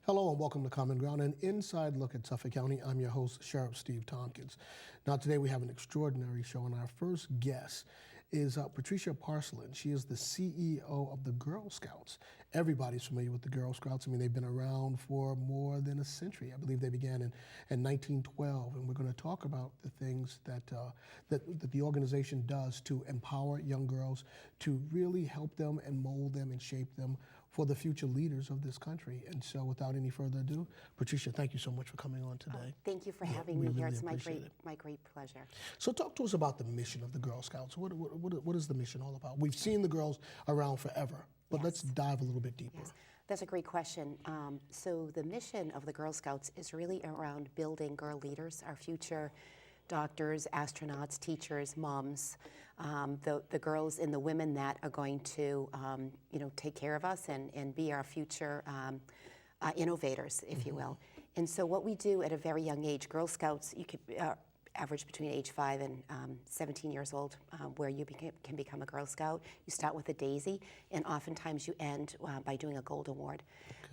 Hello and welcome to Common Ground, an inside look at Suffolk County. I'm your host, Sheriff Steve Tompkins. Now today we have an extraordinary show, and our first guest is Patricia Parcellin. She is the CEO of the Girl Scouts. Everybody's familiar with the Girl Scouts. I mean, they've been around for more than a century. I believe they began in 1912, and we're going to talk about the things that the organization does to empower young girls, to really help them and mold them and shape them for the future leaders of this country. And so without any further ado, Patricia, thank you so much for coming on today. Oh, thank you for having me here. It's my great pleasure. So talk to us about the mission of the Girl Scouts. What is the mission all about? We've seen the girls around forever, but let's dive a little bit deeper. Yes. That's a great question. So the mission of the Girl Scouts is really around building girl leaders, our future doctors, astronauts, teachers, moms, the girls and the women that are going to take care of us and be our future innovators, if you will. And so what we do at a very young age, Girl Scouts, you could average between age 5 and 17 years old, where you can become a Girl Scout. You start with a daisy, and oftentimes you end by doing a gold award.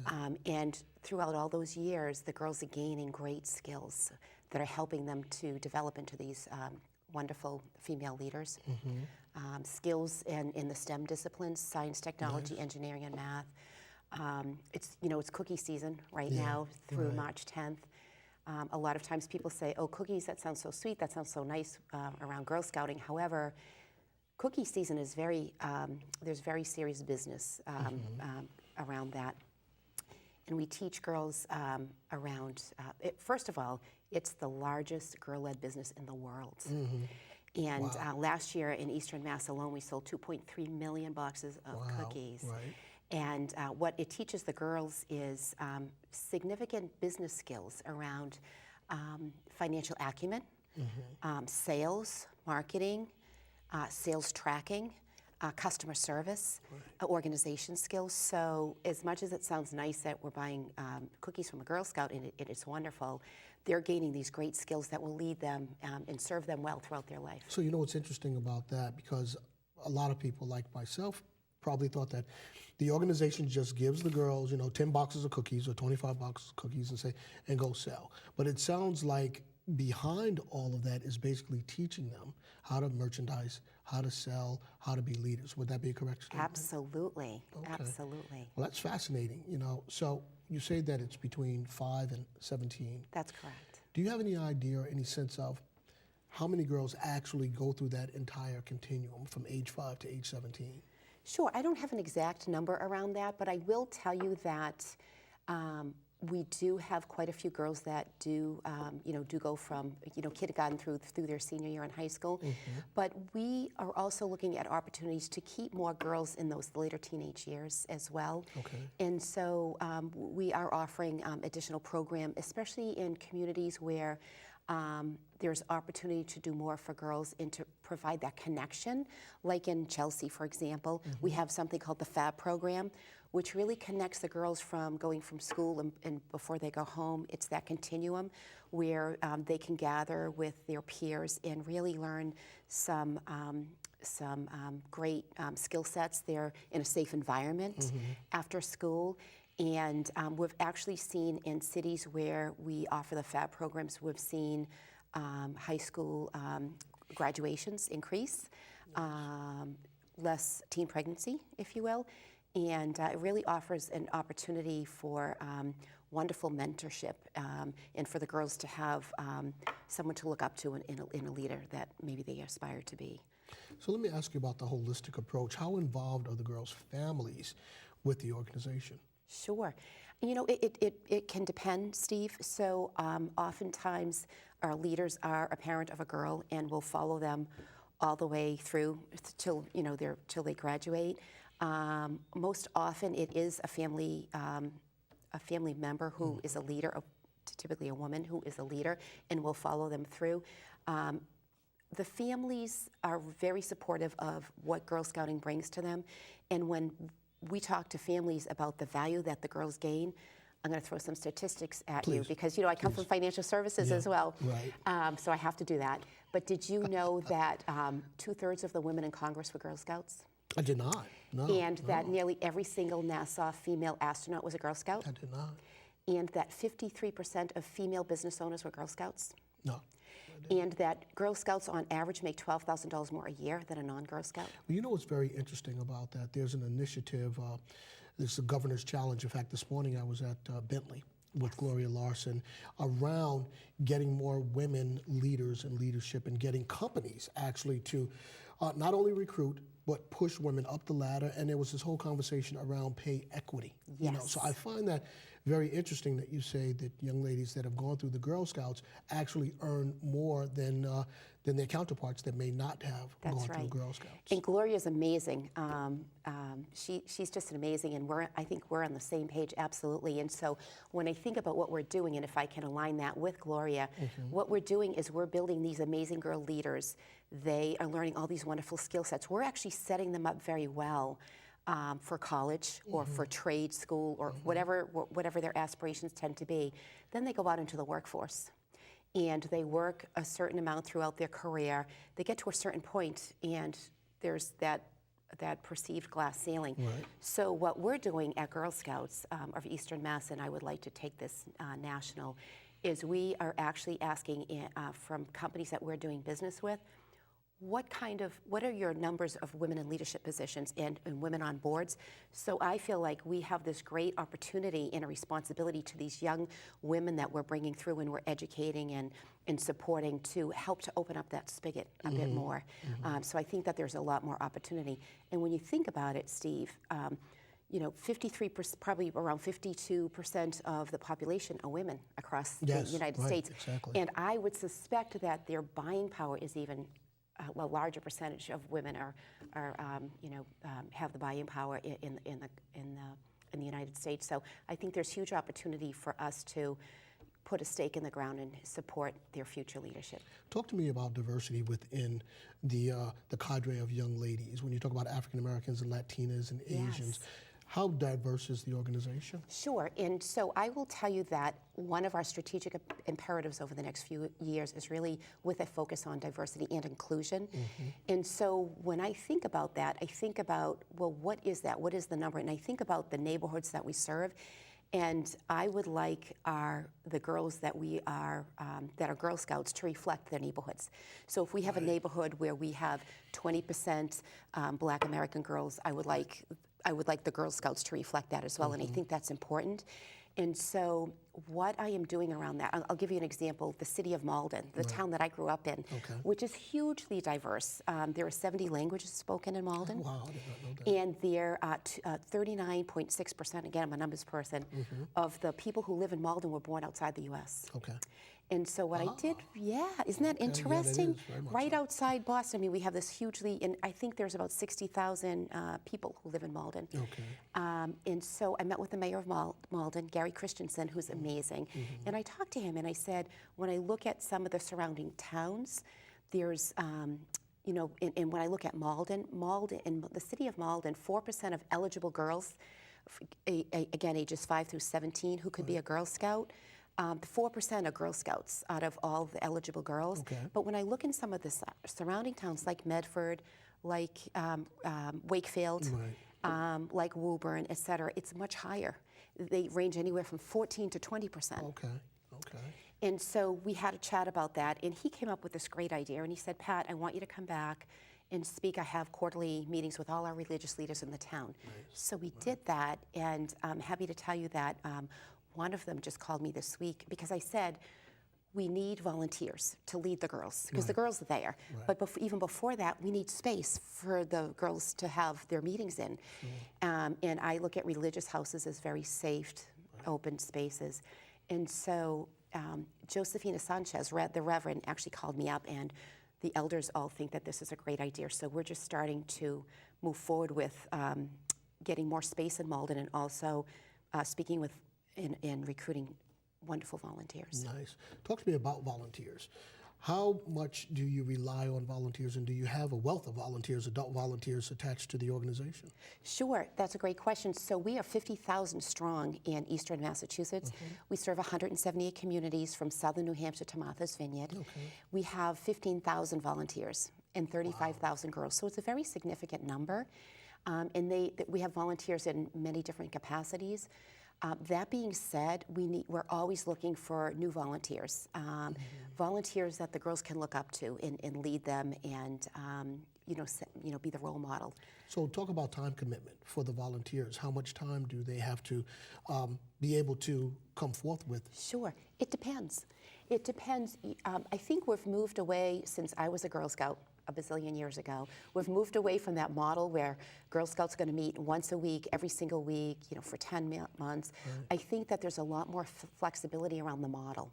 Okay. And throughout all those years, the girls are gaining great skills that are helping them to develop into these wonderful female leaders. Skills in the STEM disciplines, science, technology, engineering, and math. It's cookie season right now through March 10th. A lot of times people say, oh, cookies, that sounds so sweet, that sounds so nice around Girl Scouting. However, cookie season is there's very serious business around that. And we teach girls around, first of all, it's the largest girl-led business in the world. And last year in Eastern Mass alone, we sold 2.3 million boxes of cookies. Right. And what it teaches the girls is significant business skills around financial acumen, sales, marketing, sales tracking, customer service, organization skills. So as much as it sounds nice that we're buying cookies from a Girl Scout, and it is wonderful, they're gaining these great skills that will lead them and serve them well throughout their life. So you know what's interesting about that, because a lot of people like myself probably thought that the organization just gives the girls, 10 boxes of cookies or 25 boxes of cookies and go sell. But it sounds like behind all of that is basically teaching them how to merchandise, how to sell, how to be leaders. Would that be a correct statement? Absolutely, okay. Absolutely. Well, that's fascinating, So you say that it's between 5 and 17. That's correct. Do you have any idea or any sense of how many girls actually go through that entire continuum from age 5 to age 17? Sure, I don't have an exact number around that, but I will tell you that we do have quite a few girls that do go from kindergarten through their senior year in high school. But we are also looking at opportunities to keep more girls in those later teenage years as well. Okay. And so we are offering additional program, especially in communities where there's opportunity to do more for girls and to provide that connection. Like in Chelsea, for example, we have something called the FAB program, which really connects the girls from going from school and before they go home. It's that continuum where they can gather with their peers and really learn some great skill sets there in a safe environment after school. And we've actually seen in cities where we offer the FAB programs, we've seen high school graduations increase, less teen pregnancy, if you will, and it really offers an opportunity for wonderful mentorship and for the girls to have someone to look up to in a leader that maybe they aspire to be. So let me ask you about the holistic approach. How involved are the girls' families with the organization? Sure. It can depend, Steve. So oftentimes our leaders are a parent of a girl and will follow them all the way through till they graduate. Most often it is a family member who is a leader, typically a woman who is a leader, and will follow them through. The families are very supportive of what Girl Scouting brings to them, and when we talk to families about the value that the girls gain, I'm going to throw some statistics at you because I come from financial services as well, right. So I have to do that. But did you know that 2/3 of the women in Congress were Girl Scouts? I did not. No. And that nearly every single NASA female astronaut was a Girl Scout? I did not. and that 53% of female business owners were Girl Scouts, No. and that Girl Scouts on average make $12,000 more a year than a non-Girl Scout. Well, you know what's very interesting about that? There's an initiative, this is the Governor's Challenge. In fact, this morning I was at Bentley with Gloria Larson around getting more women leaders in leadership and getting companies actually to not only recruit, but push women up the ladder. And there was this whole conversation around pay equity. You know, Yes. so I find that very interesting that you say that young ladies that have gone through the Girl Scouts actually earn more than their counterparts that may not have That's gone through right. Girl Scouts. And Gloria's amazing. She's just amazing, and I think we're on the same page, absolutely. And so when I think about what we're doing, and if I can align that with Gloria, what we're doing is we're building these amazing girl leaders. They are learning all these wonderful skill sets. We're actually setting them up very well for college or for trade school or whatever their aspirations tend to be. Then they go out into the workforce. And they work a certain amount throughout their career. They get to a certain point, and there's that perceived glass ceiling. Right. So what we're doing at Girl Scouts of Eastern Mass, and I would like to take this national, is we are actually asking from companies that we're doing business with, what are your numbers of women in leadership positions and women on boards? So I feel like we have this great opportunity and a responsibility to these young women that we're bringing through and we're educating and supporting to help to open up that spigot a bit more. So I think that there's a lot more opportunity. And when you think about it, Steve, you know, 53%, probably around 52% of the population are women across the United States. Exactly. And I would suspect that their buying power is even a larger percentage of women have the buying power in the United States. So I think there's huge opportunity for us to put a stake in the ground and support their future leadership. Talk to me about diversity within the cadre of young ladies. When you talk about African Americans and Latinas and Asians, how diverse is the organization? Sure, and so I will tell you that one of our strategic imperatives over the next few years is really with a focus on diversity and inclusion. And so when I think about that, I think about, well, what is that? What is the number? And I think about the neighborhoods that we serve. And I would like the girls that are Girl Scouts to reflect their neighborhoods. So if we have a neighborhood where we have 20% Black American girls, I would like the Girl Scouts to reflect that as well, and I think that's important. And so what I am doing around that, I'll give you an example, the city of Malden, the town that I grew up in, which is hugely diverse. There are 70 languages spoken in Malden. Oh, wow, I did not know that. And there are 39.6%, again, I'm a numbers person, of the people who live in Malden were born outside the U.S. Okay. And so what I did, isn't that interesting? Yeah, that is very much Right so. outside Boston, I mean, we have this hugely, and I think there's about 60,000 people who live in Malden. Okay. And so I met with the mayor of Malden, Gary Christensen, who's amazing. And I talked to him and I said, when I look at some of the surrounding towns, there's, you know, and when I look at Malden, in the city of Malden, 4% of eligible girls, again, ages 5 through 17, who could be a Girl Scout, 4% are Girl Scouts out of all the eligible girls. Okay. But when I look in some of the surrounding towns like Medford, like Wakefield, like Woburn, et cetera, it's much higher. They range anywhere from 14 to 20%. Okay. Okay. And so we had a chat about that, and he came up with this great idea, and he said, Pat, I want you to come back and speak. I have quarterly meetings with all our religious leaders in the town. So we did that, and I'm happy to tell you that one of them just called me this week because I said, we need volunteers to lead the girls, because the girls are there. But even before that, we need space for the girls to have their meetings in. And I look at religious houses as very safe, open spaces. And so Josefina Sanchez, the Reverend, actually called me up, and the elders all think that this is a great idea. So we're just starting to move forward with getting more space in Malden, and also speaking with and recruiting wonderful volunteers. Nice. Talk to me about volunteers. How much do you rely on volunteers, and do you have a wealth of volunteers, adult volunteers, attached to the organization? Sure, that's a great question. So we are 50,000 strong in Eastern Massachusetts. We serve 178 communities from southern New Hampshire to Martha's Vineyard. We have 15,000 volunteers and 35,000 girls, so it's a very significant number. And we have volunteers in many different capacities. That being said, we're always looking for new volunteers, volunteers that the girls can look up to and lead them, and be the role model. So talk about time commitment for the volunteers. How much time do they have to be able to come forth with? Sure, it depends. It depends. I think we've moved away since I was a Girl Scout a bazillion years ago. We've moved away from that model where Girl Scouts are going to meet once a week, every single week, for 10 months. Right. I think that there's a lot more flexibility around the model.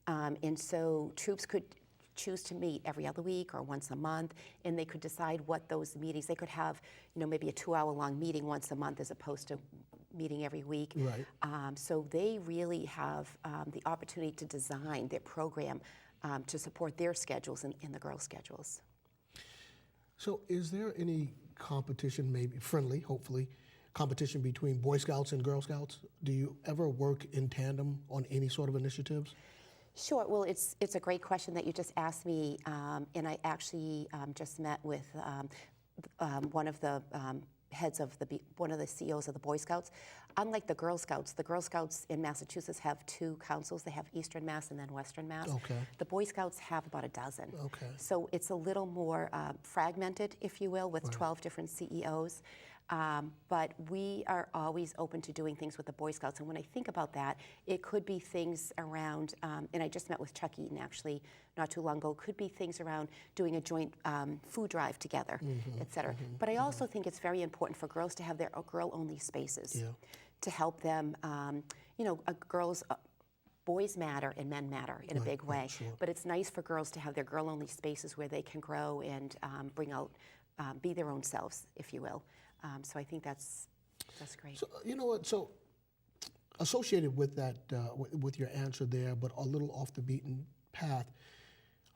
And so troops could choose to meet every other week or once a month, and they could decide what those meetings, they could have, maybe a 2-hour-long meeting once a month as opposed to meeting every week. Right. So they really have the opportunity to design their program to support their schedules and the girls' schedules. So is there any competition, maybe friendly, hopefully, competition between Boy Scouts and Girl Scouts? Do you ever work in tandem on any sort of initiatives? Sure. Well, it's a great question that you just asked me, and I actually just met with one of the heads of one of the CEOs of the Boy Scouts. Unlike the Girl Scouts in Massachusetts have 2 councils. They have Eastern Mass and then Western Mass. Okay. The Boy Scouts have about a dozen. Okay. So it's a little more fragmented, if you will, with 12 different CEOs. But we are always open to doing things with the Boy Scouts. And when I think about that, it could be things around, and I just met with Chuck Eaton actually not too long ago, could be things around doing a joint food drive together, et cetera. But I also think it's very important for girls to have their girl-only spaces to help them, boys matter and men matter in a big way. Sure. But it's nice for girls to have their girl-only spaces where they can grow and bring out, be their own selves, if you will. So I think that's great. So you know what? So associated with that, with your answer there, but a little off the beaten path.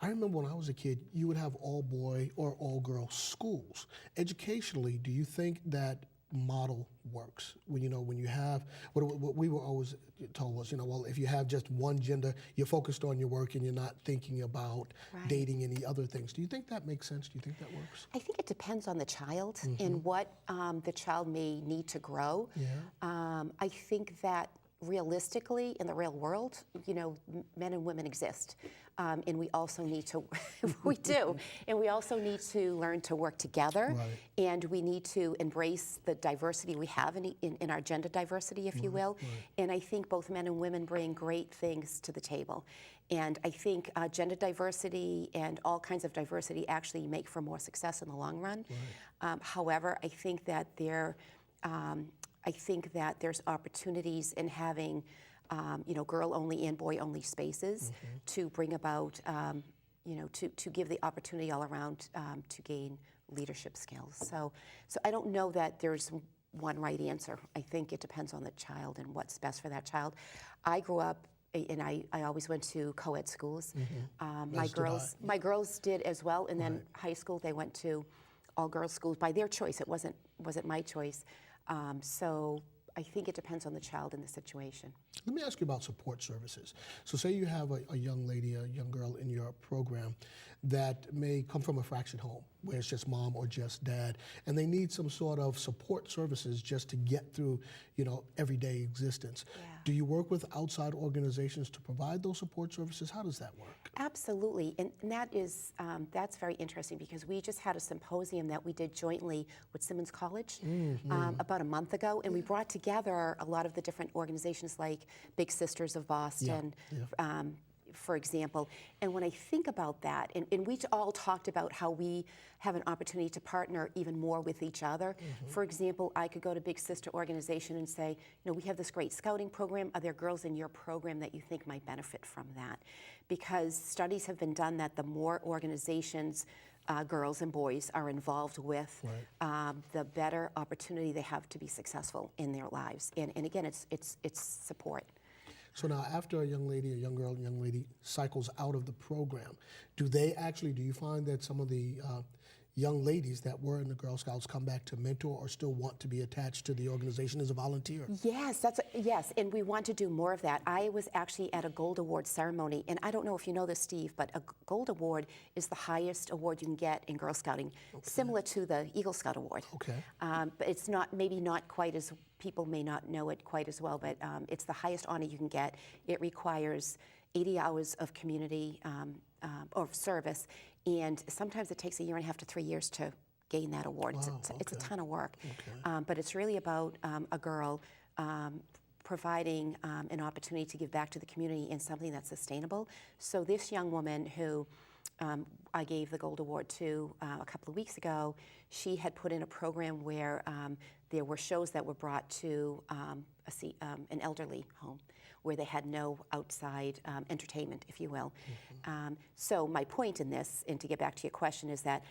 I remember when I was a kid, you would have all boy or all girl schools. Educationally, do you think that model works? When you have what we were always told was, well, if you have just one gender, you're focused on your work and you're not thinking about dating any other things. Do you think that makes sense? Do you think that works? I think it depends on the child and what the child may need to grow. Yeah. I think that realistically, in the real world, men and women exist. And we also need to, we do, and we also need to learn to work together, and we need to embrace the diversity we have in our gender diversity, if you will. And I think both men and women bring great things to the table. And I think gender diversity and all kinds of diversity actually make for more success in the long run. However, I think that there's opportunities in having girl-only and boy-only spaces to bring about, to give the opportunity all around to gain leadership skills. So I don't know that there's one right answer. I think it depends on the child and what's best for that child. I grew up, and I always went to co-ed schools. My girls did as well, and then high school they went to all-girls schools by their choice. It wasn't my choice. So I think it depends on the child and the situation. Let me ask you about support services. So say you have a young lady, a young girl in your program that may come from a fractured home where it's just mom or just dad, and they need some sort of support services just to get through, everyday existence. Yeah. Do you work with outside organizations to provide those support services? How does that work? Absolutely, and that's very interesting because we just had a symposium that we did jointly with Simmons College about a month ago, and we brought together a lot of the different organizations like Big Sisters of Boston, for example. And when I think about that, and we all talked about how we have an opportunity to partner even more with each other. For example, I could go to Big Sister organization and say, we have this great scouting program. Are there girls in your program that you think might benefit from that? Because studies have been done that the more organizations girls and boys are involved with, the better opportunity they have to be successful in their lives. And again, it's support. So now after a young lady cycles out of the program, do you find that some of the young ladies that were in the Girl Scouts come back to mentor or still want to be attached to the organization as a volunteer. Yes, yes, and we want to do more of that. I was actually at a Gold Award ceremony, and I don't know if you know this, Steve, but a Gold Award is the highest award you can get in Girl Scouting, similar to the Eagle Scout Award. Okay. But it's maybe not quite as, people may not know it quite as well, but it's the highest honor you can get. It requires 80 hours of community or service, and sometimes it takes 1.5 to 3 years to gain that award. Wow, It's a ton of work. Okay. But it's really about a girl providing an opportunity to give back to the community in something that's sustainable. So this young woman who I gave the Gold Award to a couple of weeks ago, she had put in a program where there were shows that were brought to an elderly home where they had no outside entertainment, if you will. So my point in this, and to get back to your question, is that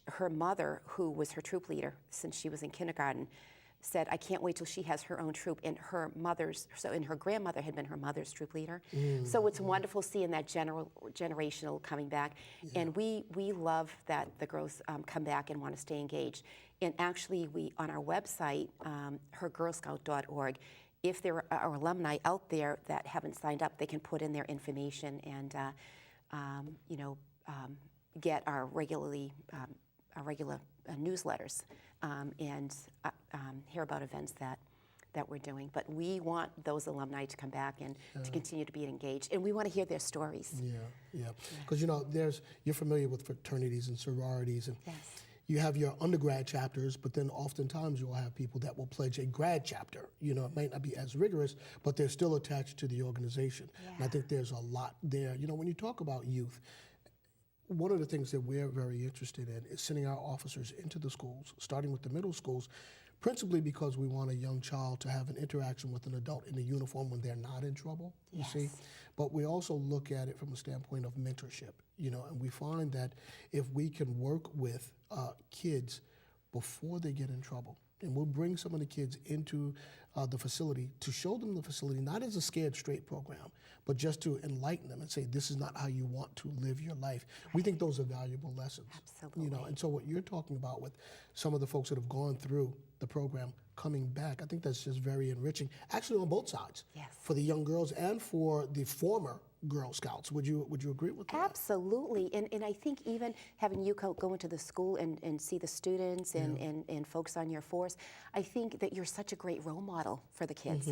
her mother, who was her troop leader since she was in kindergarten, said, I can't wait till she has her own troop. And her grandmother had been her mother's troop leader. So it's wonderful seeing that generational coming back. Yeah. And we love that the girls come back and want to stay engaged. And actually, on our website, hergirlscout.org, if there are alumni out there that haven't signed up, they can put in their information and get our regular newsletters and hear about events that we're doing. But we want those alumni to come back and to continue to be engaged, and we want to hear their stories. Yeah. Because you're familiar with fraternities and sororities, and yes. You have your undergrad chapters, but then oftentimes you'll have people that will pledge a grad chapter. It might not be as rigorous, but they're still attached to the organization. Yeah. And I think there's a lot there. When you talk about youth, one of the things that we're very interested in is sending our officers into the schools, starting with the middle schools, principally because we want a young child to have an interaction with an adult in a uniform when they're not in trouble, you see. But we also look at it from a standpoint of mentorship, and we find that if we can work with kids before they get in trouble, and we'll bring some of the kids into the facility to show them the facility, not as a scared straight program, but just to enlighten them and say, this is not how you want to live your life. Right. We think those are valuable lessons. Absolutely. And so what you're talking about with some of the folks that have gone through the program coming back, I think that's just very enriching, actually on both sides. Yes. For the young girls and for the former Girl Scouts. Would you agree with that? Absolutely. And I think even having you go into the school and see the students and folks on your force, I think that you're such a great role model for the kids.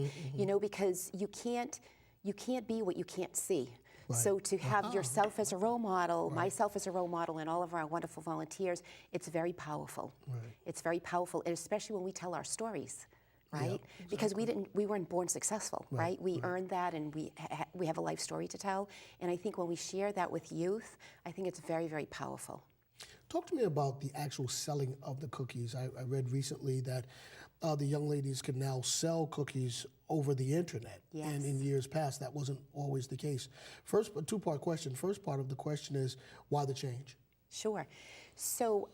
Because you can't be what you can't see. Right. So to have yourself as a role model, myself as a role model, and all of our wonderful volunteers, it's very powerful. Right. It's very powerful, and especially when we tell our stories. Right? Yeah, exactly. Because we weren't born successful, right? We earned that, and we have a life story to tell. And I think when we share that with youth, I think it's very, very powerful. Talk to me about the actual selling of the cookies. I read recently that the young ladies can now sell cookies over the internet. Yes. And in years past, that wasn't always the case. First, a two-part question. First part of the question is, why the change? Sure. So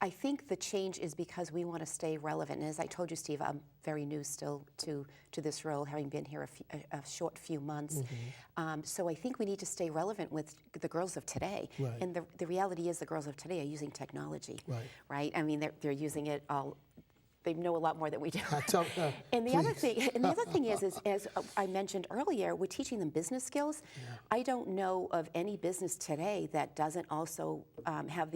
I think the change is because we want to stay relevant. And as I told you, Steve, I'm very new still to this role, having been here a short few months. So I think we need to stay relevant with the girls of today. Right. And the reality is the girls of today are using technology. Right? I mean, they're using it all. They know a lot more than we do. And the other thing is, as I mentioned earlier, we're teaching them business skills. Yeah. I don't know of any business today that doesn't also have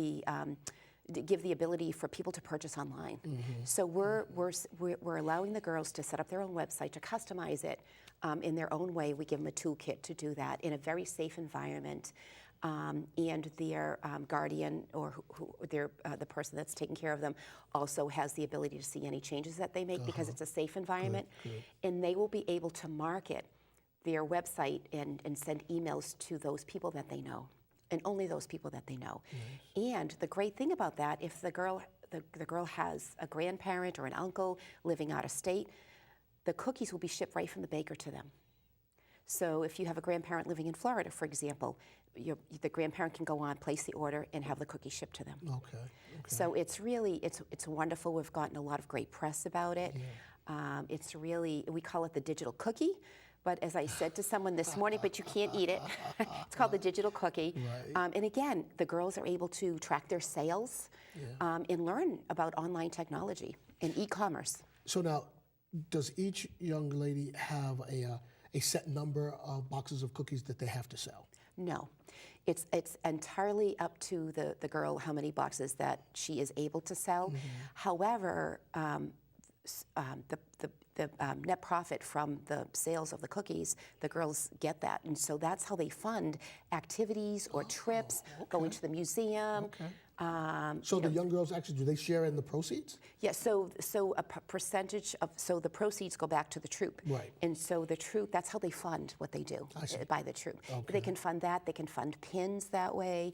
give the ability for people to purchase online. So we're allowing the girls to set up their own website, to customize it in their own way. We give them a toolkit to do that in a very safe environment. And their guardian or the person that's taking care of them also has the ability to see any changes that they make because it's a safe environment. Good. And they will be able to market their website and send emails to those people that they know, and only those people that they know. Nice. And the great thing about that, if the girl has a grandparent or an uncle living out of state, the cookies will be shipped right from the baker to them. So if you have a grandparent living in Florida, for example, the grandparent can go on, place the order, and have the cookie shipped to them. Okay. So it's really, it's wonderful. We've gotten a lot of great press about it. Yeah. It's really, we call it the digital cookie, But as I said to someone this morning, but you can't eat it. It's called the digital cookie. Right. And again, the girls are able to track their sales and learn about online technology and e-commerce. So now, does each young lady have a set number of boxes of cookies that they have to sell? No. It's entirely up to the girl how many boxes that she is able to sell. However, the net profit from the sales of the cookies, the girls get that. And so that's how they fund activities or trips, going to the museum. So the young girls actually, do they share in the proceeds? Yeah, so a percentage of, so the proceeds go back to the troop. Right. And so the troop, that's how they fund what they do, by the troop. They can fund that, they can fund pins that way,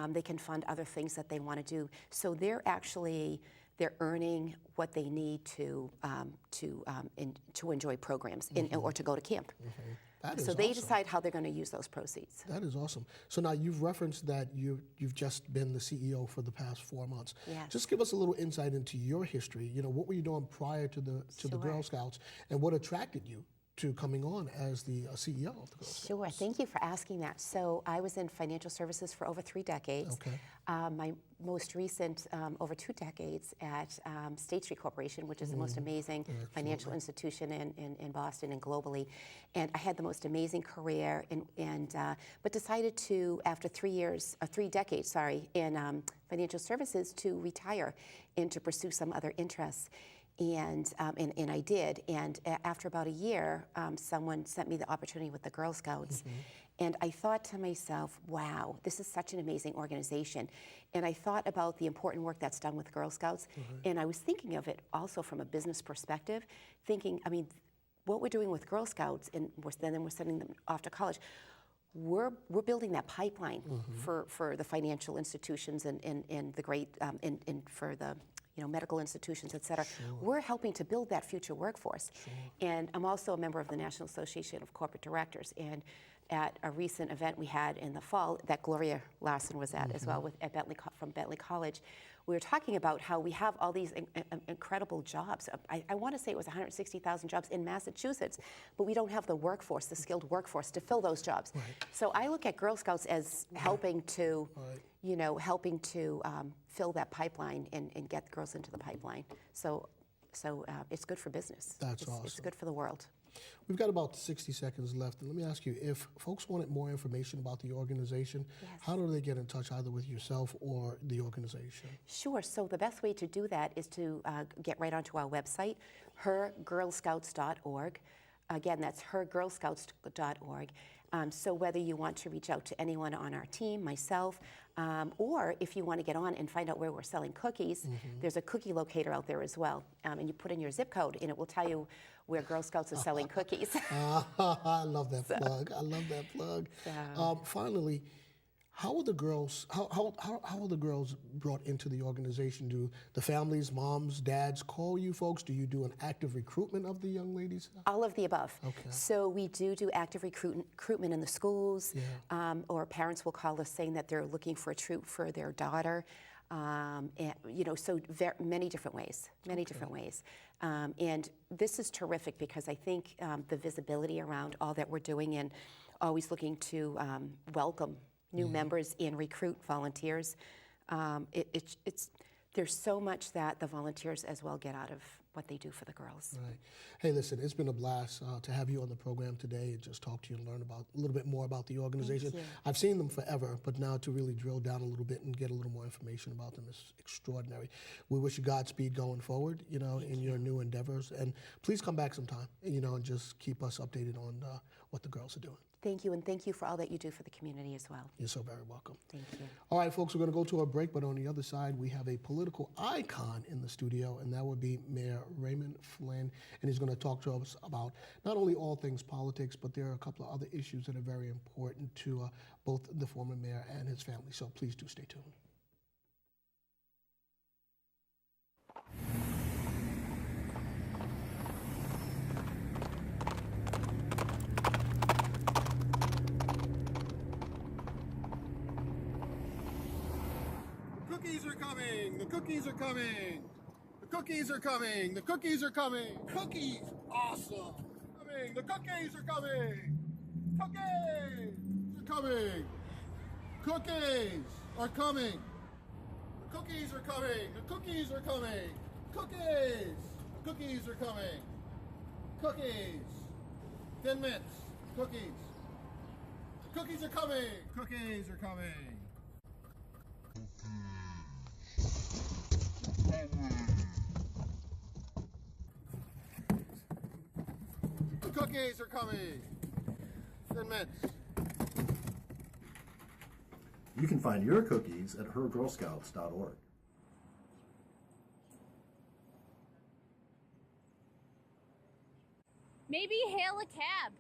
they can fund other things that they want to do. So they're earning what they need to enjoy programs or to go to camp. So they decide how they're going to use those proceeds. That is awesome. So now you've referenced that you've just been the CEO for the past 4 months. Yes. Just give us a little insight into your history. You know, what were you doing prior to the Girl Scouts, and what attracted you to coming on as the CEO of the Girl Scouts? Sure, thank you for asking that. So I was in financial services for over 3 decades. Okay. My most recent, over 2 decades at State Street Corporation, which is the most amazing financial institution in Boston and globally. And I had the most amazing career, but decided to, after 3 decades, in financial services, to retire and to pursue some other interests. And I did. And after about a year, someone sent me the opportunity with the Girl Scouts. And I thought to myself, wow, this is such an amazing organization. And I thought about the important work that's done with Girl Scouts. And I was thinking of it also from a business perspective, thinking, I mean, what we're doing with Girl Scouts, and then we're sending them off to college, we're building that pipeline for the financial institutions and the great, and for the medical institutions, et cetera. We're helping to build that future workforce. And I'm also a member of the National Association of Corporate Directors. And at a recent event we had in the fall that Gloria Larson was at as well from Bentley College, we were talking about how we have all these incredible jobs. I want to say it was 160,000 jobs in Massachusetts, but we don't have the workforce, the skilled workforce to fill those jobs. So I look at Girl Scouts as helping to, fill that pipeline and get girls into the pipeline. So it's good for business. That's awesome. It's good for the world. We've got about 60 seconds left, and let me ask you, if folks wanted more information about the organization, how do they get in touch either with yourself or the organization? Sure, so the best way to do that is to get right onto our website, hergirlscouts.org. Again, that's hergirlscouts.org. So whether you want to reach out to anyone on our team, myself, or if you want to get on and find out where we're selling cookies, there's a cookie locator out there as well. And you put in your zip code and it will tell you where Girl Scouts are selling cookies. I love that plug. I love that plug. Finally, how are the girls? How are the girls brought into the organization? Do the families, moms, dads call you folks? Do you do an active recruitment of the young ladies? All of the above. Okay. So we do active recruitment in the schools, or parents will call us saying that they're looking for a troop for their daughter. So many different ways, different ways. And this is terrific because I think the visibility around all that we're doing and always looking to welcome new members and recruit volunteers. There's so much that the volunteers as well get out of what they do for the girls. Right. Hey, listen, it's been a blast to have you on the program today and just talk to you and learn about a little bit more about the organization. I've seen them forever, but now to really drill down a little bit and get a little more information about them is extraordinary. We wish you Godspeed going forward, in your new endeavors. And please come back sometime, and just keep us updated on what the girls are doing. Thank you, and thank you for all that you do for the community as well. You're so very welcome. Thank you. All right, folks, we're going to go to a break, but on the other side, we have a political icon in the studio, and that would be Mayor Raymond Flynn, and he's going to talk to us about not only all things politics, but there are a couple of other issues that are very important to both the former mayor and his family, so please do stay tuned. The cookies are coming! The cookies are coming! The cookies are coming! The cookies are coming! Cookies! Awesome! Come coming. The cookies are coming. Cookies are coming. Cookies are coming. The cookies are coming. The cookies are coming. Cookies. Cookies are coming. Cookies. Thin mints. Cookies. Cookies are coming. Cookies are coming. The cookies are coming. Thin mints. You can find your cookies at hergirlscouts.org. Maybe hail a cab.